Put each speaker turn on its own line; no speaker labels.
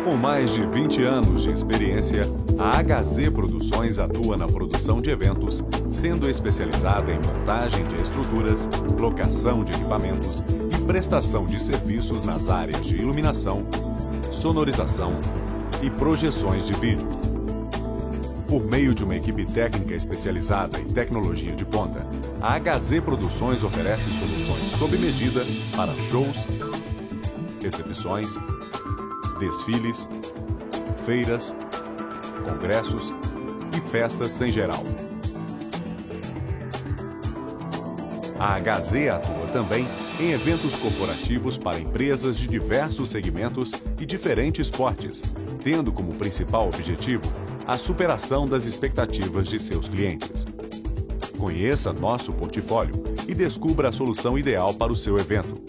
Com mais de 20 anos de experiência, a HZ Produções atua na produção de eventos, sendo especializada em montagem de estruturas, locação de equipamentos e prestação de serviços nas áreas de iluminação, sonorização e projeções de vídeo. Por meio de uma equipe técnica especializada em tecnologia de ponta, a HZ Produções oferece soluções sob medida para shows, recepções, desfiles, feiras, congressos e festas em geral. A HZ atua também em eventos corporativos para empresas de diversos segmentos e diferentes portes, tendo como principal objetivo a superação das expectativas de seus clientes. Conheça nosso portfólio e descubra a solução ideal para o seu evento.